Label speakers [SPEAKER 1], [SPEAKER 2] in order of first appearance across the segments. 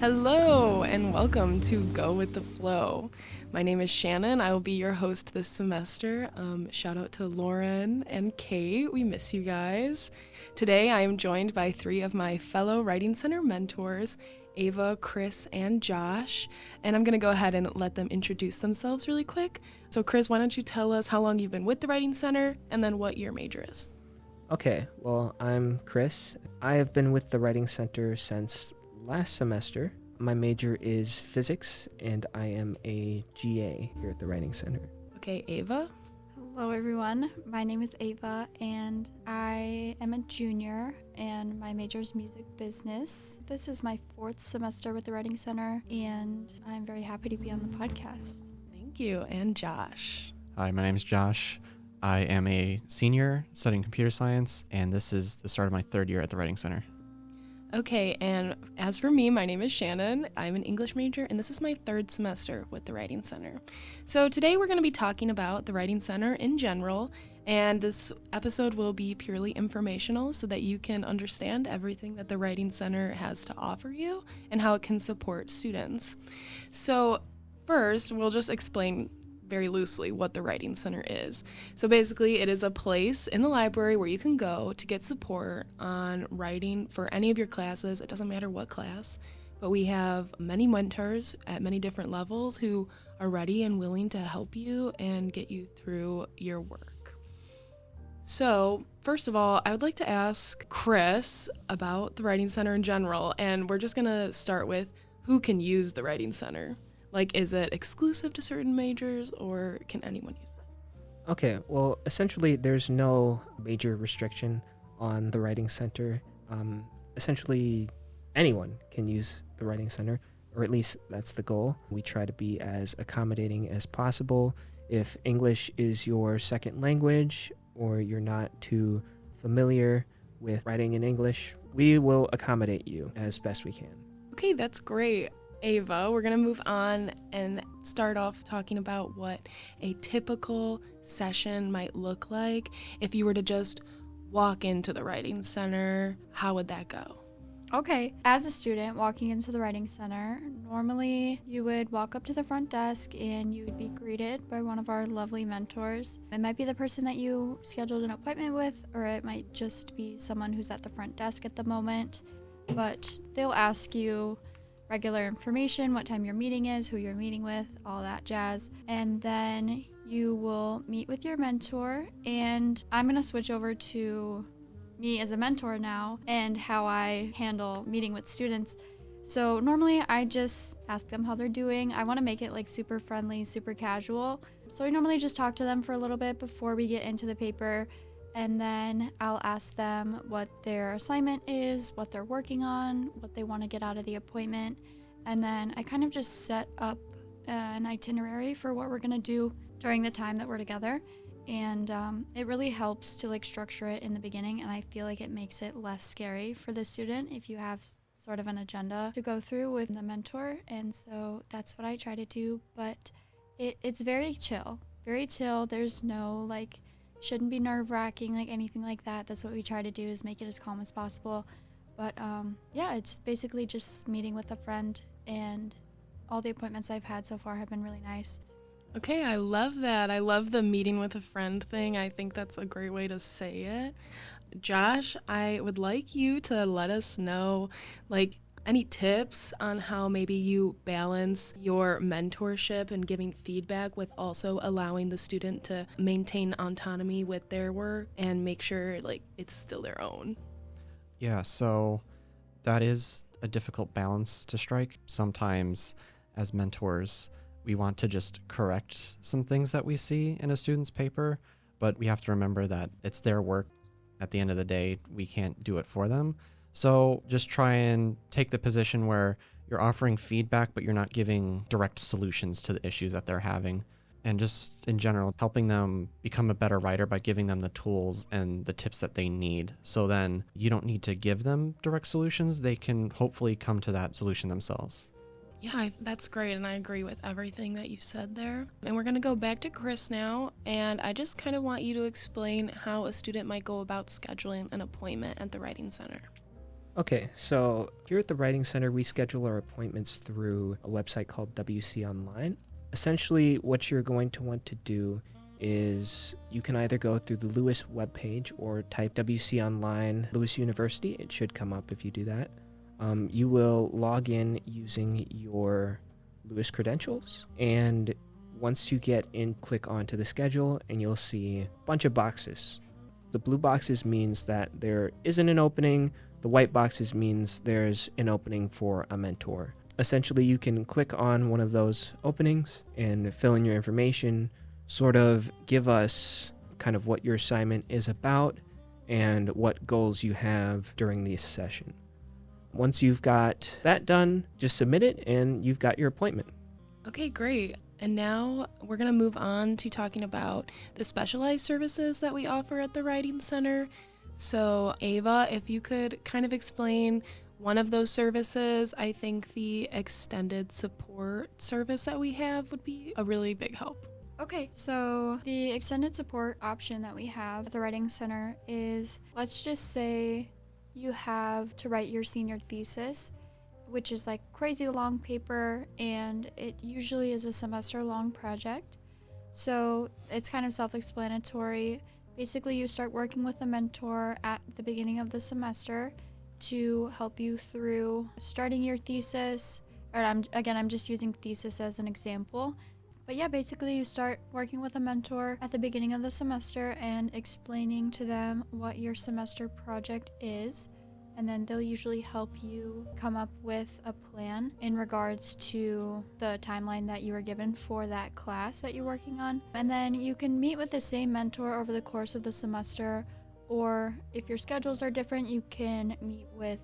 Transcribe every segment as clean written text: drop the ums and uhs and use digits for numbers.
[SPEAKER 1] Hello and welcome to Go With The Flow. My name is Shannon. I will be your host this semester. Shout out to Lauren and Kate. We miss you guys. Today I am joined by three of my fellow Writing Center mentors, Ava, Chris, and Josh. And I'm going to go ahead and let them introduce themselves really quick. So Chris, why don't you tell us how long you've been with the Writing Center and then what your major is?
[SPEAKER 2] Okay, well, I'm Chris. I have been with the Writing Center since last semester. My major is physics, and I am a GA here at the Writing Center.
[SPEAKER 1] Okay, Ava?
[SPEAKER 3] Hello everyone, my name is Ava and I am a junior and my major is music business. This is my fourth semester with the Writing Center and I'm very happy to be on the podcast.
[SPEAKER 1] Thank you. And Josh?
[SPEAKER 4] Hi, my name is Josh. I am a senior studying computer science, and this is the start of my third year at the Writing Center.
[SPEAKER 1] Okay, and as for me, my name is Shannon. I'm an English major, and this is my third semester with the Writing Center. So today we're going to be talking about the Writing Center in general, and this episode will be purely informational so that you can understand everything that the Writing Center has to offer you and how it can support students. So first, we'll just explain very loosely what the Writing Center is. So basically, it is a place in the library where you can go to get support on writing for any of your classes. It doesn't matter what class, but we have many mentors at many different levels who are ready and willing to help you and get you through your work. So first of all, I would like to ask Chris about the Writing Center in general, and we're just gonna start with who can use the Writing Center. Like, is it exclusive to certain majors, or can anyone use it?
[SPEAKER 2] Okay, well, essentially, there's no major restriction on the Writing Center. Essentially, anyone can use the Writing Center, or at least that's the goal. We try to be as accommodating as possible. If English is your second language, or you're not too familiar with writing in English, we will accommodate you as best we can.
[SPEAKER 1] Okay, that's great. Ava, we're going to move on and start off talking about what a typical session might look like. If you were to just walk into the Writing Center, how would that go?
[SPEAKER 3] Okay, as a student walking into the Writing Center, normally you would walk up to the front desk and you would be greeted by one of our lovely mentors. It might be the person that you scheduled an appointment with, or it might just be someone who's at the front desk at the moment, but they'll ask you regular information, what time your meeting is, who you're meeting with, all that jazz. And then you will meet with your mentor, and I'm going to switch over to me as a mentor now and how I handle meeting with students. So normally I just ask them how they're doing. I want to make it like super friendly, super casual. So I normally just talk to them for a little bit before we get into the paper. And then I'll ask them what their assignment is, what they're working on, what they want to get out of the appointment. And then I kind of just set up an itinerary for what we're going to do during the time that we're together. And it really helps to like structure it in the beginning. And I feel like it makes it less scary for the student if you have sort of an agenda to go through with the mentor. And so that's what I try to do. But it's very chill, very chill. There's no like, shouldn't be nerve-wracking, like anything like that. That's what we try to do, is make it as calm as possible. But yeah, it's basically just meeting with a friend, and all the appointments I've had so far have been really nice.
[SPEAKER 1] Okay, I love that. I love the meeting with a friend thing. I think that's a great way to say it. Josh, I would like you to let us know, like, any tips on how maybe you balance your mentorship and giving feedback with also allowing the student to maintain autonomy with their work and make sure like it's still their own?
[SPEAKER 4] Yeah, so that is a difficult balance to strike. Sometimes as mentors, we want to just correct some things that we see in a student's paper, but we have to remember that it's their work. At the end of the day, we can't do it for them. So just try and take the position where you're offering feedback, but you're not giving direct solutions to the issues that they're having. And just in general, helping them become a better writer by giving them the tools and the tips that they need. So then you don't need to give them direct solutions. They can hopefully come to that solution themselves.
[SPEAKER 1] Yeah, that's great, and I agree with everything that you said there. And we're going to go back to Chris now, and I just kind of want you to explain how a student might go about scheduling an appointment at the Writing Center.
[SPEAKER 2] Okay, so here at the Writing Center, we schedule our appointments through a website called WC Online. Essentially, what you're going to want to do is you can either go through the Lewis webpage or type WC Online Lewis University. It should come up if you do that. You will log in using your Lewis credentials, and once you get in, click onto the schedule, and you'll see a bunch of boxes. The blue boxes means that there isn't an opening. The white boxes means there's an opening for a mentor. Essentially, you can click on one of those openings and fill in your information, sort of give us kind of what your assignment is about and what goals you have during the session. Once you've got that done, just submit it and you've got your appointment.
[SPEAKER 1] Okay, great. And now we're going to move on to talking about the specialized services that we offer at the Writing Center. So, Ava, if you could kind of explain one of those services, I think the extended support service that we have would be a really big help.
[SPEAKER 3] Okay, so the extended support option that we have at the Writing Center is, let's just say you have to write your senior thesis, which is like crazy long paper, and it usually is a semester-long project. So it's kind of self-explanatory. Basically, you start working with a mentor at the beginning of the semester to help you through starting your thesis. Or I'm just using thesis as an example. But yeah, basically you start working with a mentor at the beginning of the semester and explaining to them what your semester project is. And then they'll usually help you come up with a plan in regards to the timeline that you were given for that class that you're working on. And then you can meet with the same mentor over the course of the semester, or if your schedules are different, you can meet with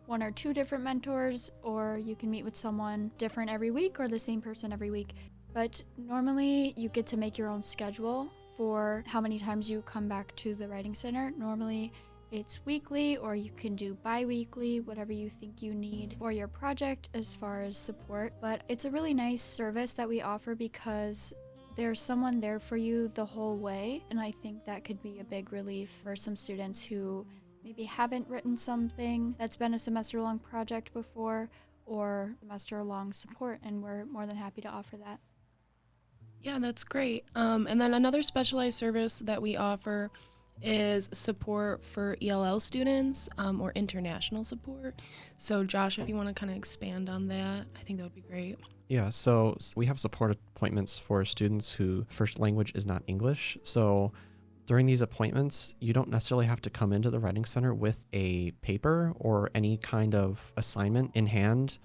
[SPEAKER 3] one or two different mentors, or you can meet with someone different every week or the same person every week. But normally you get to make your own schedule for how many times you come back to the Writing Center. Normally it's weekly, or you can do bi-weekly, whatever you think you need for your project as far as support. But it's a really nice service that we offer because there's someone there for you the whole way. And I think that could be a big relief for some students who maybe haven't written something that's been a semester-long project before, or semester-long support, and we're more than happy to offer that.
[SPEAKER 1] Yeah, that's great. And then another specialized service that we offer is support for ELL students, or international support. So Josh, if you want to kind of expand on that, I think that would be great.
[SPEAKER 4] Yeah, so we have support appointments for students who first language is not English. So during these appointments, you don't necessarily have to come into the Writing Center with a paper or any kind of assignment in hand.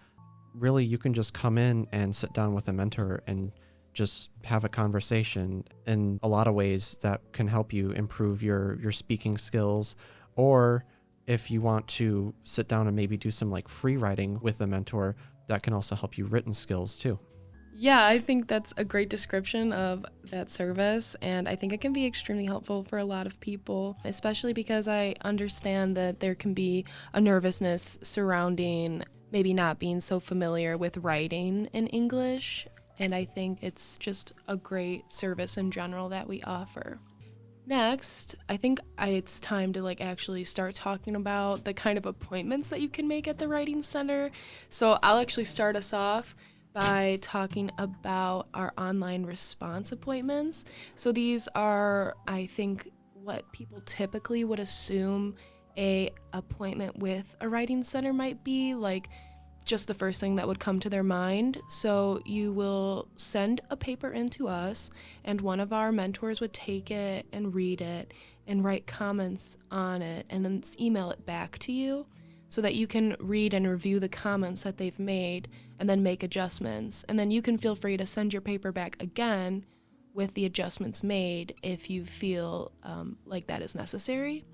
[SPEAKER 4] Really, you can just come in and sit down with a mentor and just have a conversation. In a lot of ways that can help you improve your speaking skills, or if you want to sit down and maybe do some like free writing with a mentor, that can also help you written skills too.
[SPEAKER 1] Yeah, I think that's a great description of that service, and I think it can be extremely helpful for a lot of people, especially because I understand that there can be a nervousness surrounding maybe not being so familiar with writing in English. And I think it's just a great service in general that we offer. Next, I think it's time to actually start talking about the kind of appointments that you can make at the Writing Center. So I'll actually start us off by talking about our online response appointments. So these are, I think, what people typically would assume a appointment with a Writing Center might be, just the first thing that would come to their mind. So you will send a paper in to us, and one of our mentors would take it and read it and write comments on it and then email it back to you so that you can read and review the comments that they've made and then make adjustments. And then you can feel free to send your paper back again with the adjustments made if you feel like that is necessary.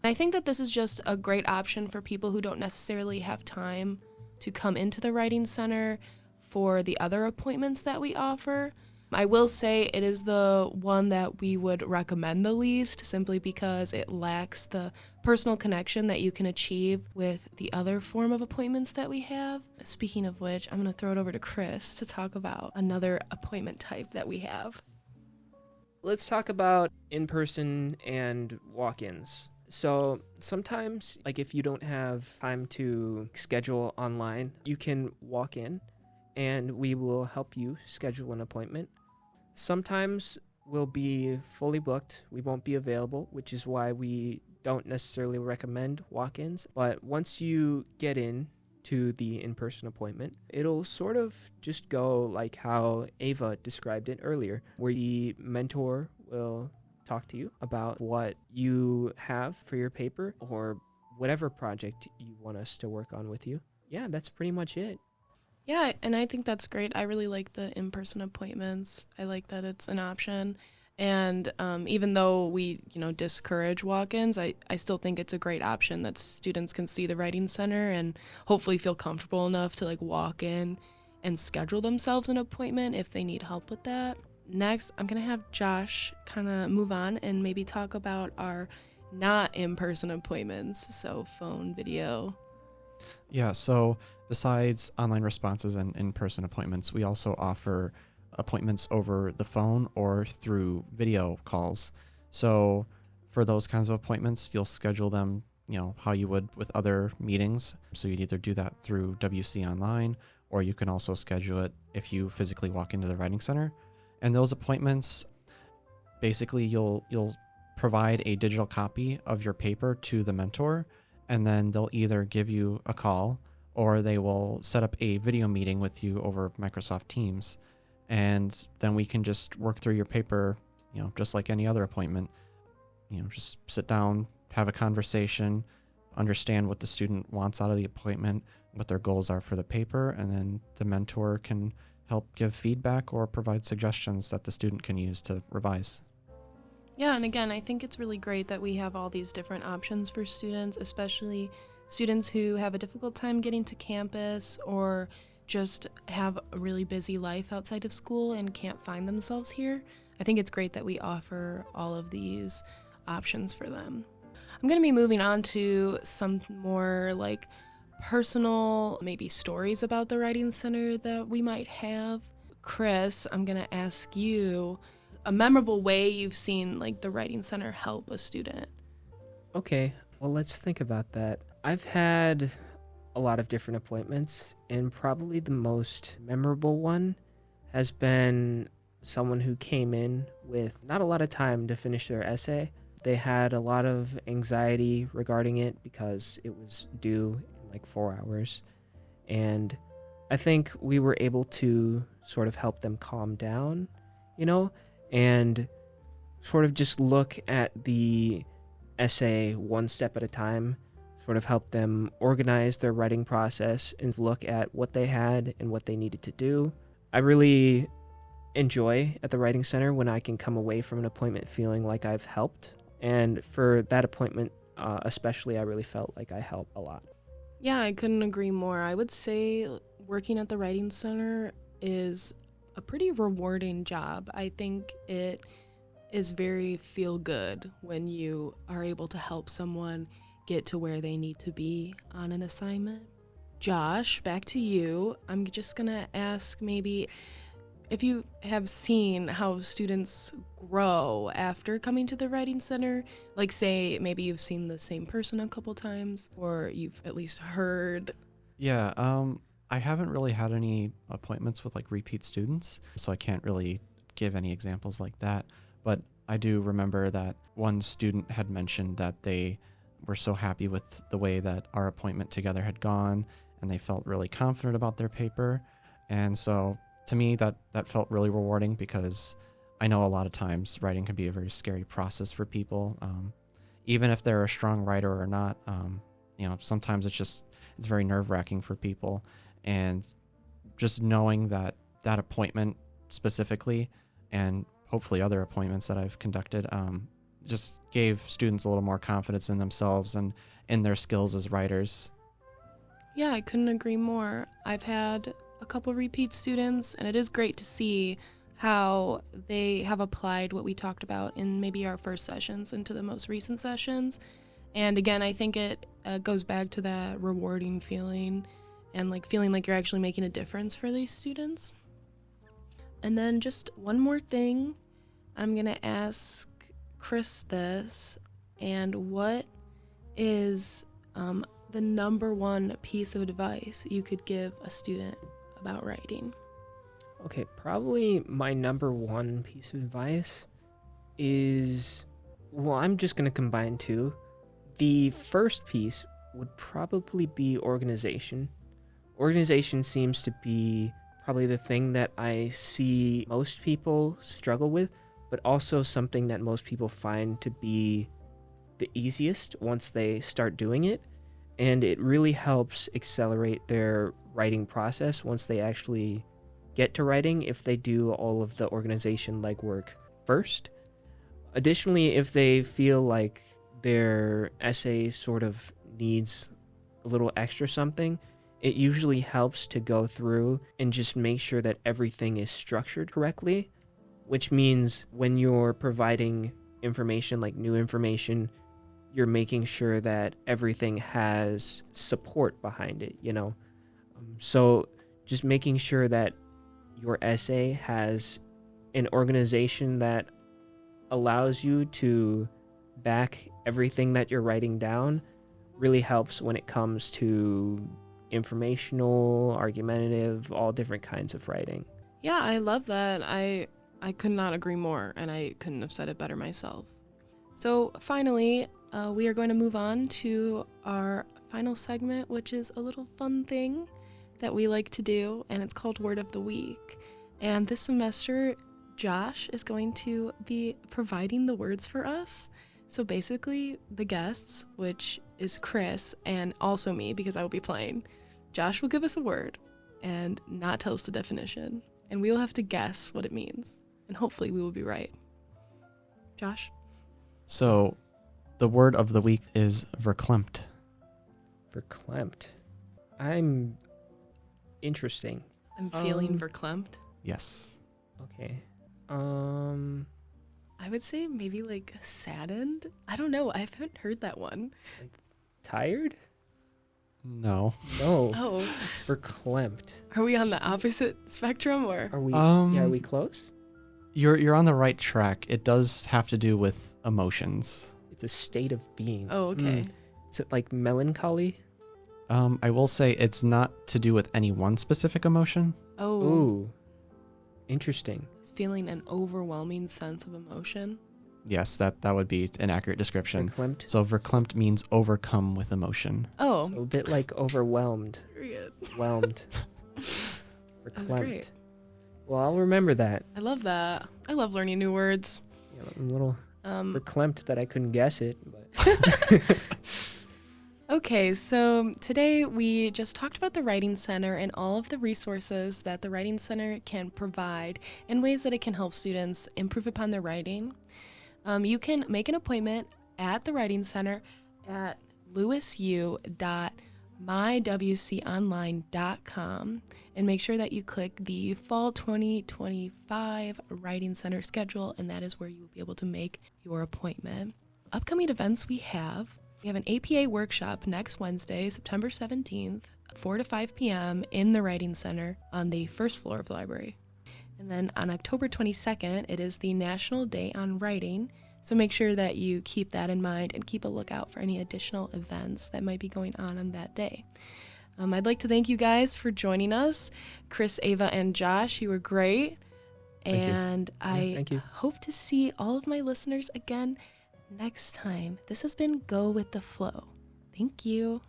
[SPEAKER 1] And I think that this is just a great option for people who don't necessarily have time to come into the Writing Center for the other appointments that we offer. I will say it is the one that we would recommend the least, simply because it lacks the personal connection that you can achieve with the other form of appointments that we have. Speaking of which, I'm going to throw it over to Chris to talk about another appointment type that we have.
[SPEAKER 2] Let's talk about in-person and walk-ins. So sometimes, like if you don't have time to schedule online, you can walk in and we will help you schedule an appointment. Sometimes we'll be fully booked, we won't be available, which is why we don't necessarily recommend walk-ins. But once you get in to the in-person appointment, it'll sort of just go like how Ava described it earlier, where the mentor will talk to you about what you have for your paper or whatever project you want us to work on with you. Yeah, that's pretty much it.
[SPEAKER 1] Yeah, and I think that's great. I really like the in-person appointments. I like that it's an option. And even though we, discourage walk-ins, I still think it's a great option that students can see the Writing Center and hopefully feel comfortable enough to walk in and schedule themselves an appointment if they need help with that. Next, I'm going to have Josh kind of move on and maybe talk about our not in-person appointments, so phone, video.
[SPEAKER 4] Yeah, so besides online responses and in-person appointments, we also offer appointments over the phone or through video calls. So for those kinds of appointments, you'll schedule them, how you would with other meetings. So you'd either do that through WC Online, or you can also schedule it if you physically walk into the Writing Center. And those appointments, basically you'll provide a digital copy of your paper to the mentor, and then they'll either give you a call or they will set up a video meeting with you over Microsoft Teams. And then we can just work through your paper, just like any other appointment. Just sit down, have a conversation, understand what the student wants out of the appointment, what their goals are for the paper, and then the mentor can help give feedback or provide suggestions that the student can use to revise.
[SPEAKER 1] Yeah, and again, I think it's really great that we have all these different options for students, especially students who have a difficult time getting to campus or just have a really busy life outside of school and can't find themselves here. I think it's great that we offer all of these options for them. I'm going to be moving on to some more personal, maybe stories about the Writing Center that we might have. Chris, I'm going to ask you a memorable way you've seen the Writing Center help a student.
[SPEAKER 2] Okay, well, let's think about that. I've had a lot of different appointments, and probably the most memorable one has been someone who came in with not a lot of time to finish their essay. They had a lot of anxiety regarding it because it was due in 4 hours, and I think we were able to sort of help them calm down, and sort of just look at the essay one step at a time, sort of help them organize their writing process and look at what they had and what they needed to do. I really enjoy at the Writing Center when I can come away from an appointment feeling like I've helped. And for that appointment, especially, I really felt like I helped a lot.
[SPEAKER 1] Yeah, I couldn't agree more. I would say working at the Writing Center is a pretty rewarding job. I think it is very feel good when you are able to help someone get to where they need to be on an assignment. Josh, back to you. I'm just gonna ask maybe if you have seen how students grow after coming to the Writing Center, say maybe you've seen the same person a couple times, or you've at least heard.
[SPEAKER 4] Yeah, I haven't really had any appointments with repeat students, so I can't really give any examples like that. But I do remember that one student had mentioned that they were so happy with the way that our appointment together had gone, and they felt really confident about their paper. And so to me, that felt really rewarding, because I know a lot of times writing can be a very scary process for people. Even if they're a strong writer or not, sometimes it's very nerve-wracking for people. And just knowing that appointment specifically, and hopefully other appointments that I've conducted, just gave students a little more confidence in themselves and in their skills as writers.
[SPEAKER 1] Yeah, I couldn't agree more. I've had a couple repeat students, and it is great to see how they have applied what we talked about in maybe our first sessions into the most recent sessions. And again, I think it goes back to that rewarding feeling and feeling like you're actually making a difference for these students. And then just one more thing, I'm gonna ask Chris this, and what is the number one piece of advice you could give a student about writing?
[SPEAKER 2] Okay, probably my number one piece of advice is, well, I'm just going to combine two. The first piece would probably be organization. Organization seems to be probably the thing that I see most people struggle with, but also something that most people find to be the easiest once they start doing it. And it really helps accelerate their writing process once they actually get to writing if they do all of the organization legwork first. Additionally, if they feel like their essay sort of needs a little extra something, it usually helps to go through and just make sure that everything is structured correctly, which means when you're providing information, like new information, you're making sure that everything has support behind it, you know? So just making sure that your essay has an organization that allows you to back everything that you're writing down really helps when it comes to informational, argumentative, all different kinds of writing.
[SPEAKER 1] Yeah, I love that. I could not agree more, and I couldn't have said it better myself. So finally, we are going to move on to our final segment, which is a little fun thing that we like to do, and it's called Word of the Week. And this semester, Josh is going to be providing the words for us. So basically, the guests, which is Chris and also me because I will be playing, Josh will give us a word and not tell us the definition, and we will have to guess what it means, and hopefully we will be right. Josh?
[SPEAKER 4] So the word of the week is verklempt.
[SPEAKER 2] Verklempt. I'm interesting.
[SPEAKER 1] I'm feeling verklempt.
[SPEAKER 4] Yes.
[SPEAKER 2] Okay.
[SPEAKER 1] I would say maybe like saddened. I don't know. I haven't heard that one.
[SPEAKER 2] Tired?
[SPEAKER 4] No.
[SPEAKER 2] No.
[SPEAKER 1] Oh,
[SPEAKER 2] Verklempt.
[SPEAKER 1] are we on the opposite spectrum or?
[SPEAKER 2] Are we?
[SPEAKER 4] Um,
[SPEAKER 2] yeah, are we close?
[SPEAKER 4] You're on the right track. It does have to do with emotions.
[SPEAKER 2] It's a state of being.
[SPEAKER 1] Oh, okay.
[SPEAKER 2] Is it like melancholy?
[SPEAKER 4] I will say it's not to do with any one specific emotion.
[SPEAKER 1] Oh,
[SPEAKER 2] Ooh. Interesting.
[SPEAKER 1] feeling an overwhelming sense of emotion.
[SPEAKER 4] Yes, that would be an accurate description.
[SPEAKER 2] Verklempt.
[SPEAKER 4] So verklempt means overcome with emotion.
[SPEAKER 1] Oh,
[SPEAKER 2] A bit like overwhelmed.
[SPEAKER 1] period.
[SPEAKER 2] Whelmed.
[SPEAKER 1] That's great.
[SPEAKER 2] Well, I'll remember that.
[SPEAKER 1] I love that. I love learning new words.
[SPEAKER 2] Yeah, I'm a little verklempt that I couldn't guess it, but
[SPEAKER 1] Okay, so today we just talked about the Writing Center and all of the resources that the Writing Center can provide and ways that it can help students improve upon their writing. You can make an appointment at the Writing Center at lewisu.mywconline.com and make sure that you click the Fall 2025 Writing Center schedule, and that is where you will be able to make your appointment. Upcoming events we have an APA workshop next Wednesday, September 17th, 4 to 5 p.m. in the Writing Center on the first floor of the library. And then on October 22nd, it is the National Day on Writing, so make sure that you keep that in mind and keep a lookout for any additional events that might be going on that day. I'd like to thank you guys for joining us. Chris, Ava, and Josh, you were great.
[SPEAKER 2] Thank you.
[SPEAKER 1] And I
[SPEAKER 2] thank you.
[SPEAKER 1] hope to see all of my listeners again next time. This has been Go with the Flow. Thank you.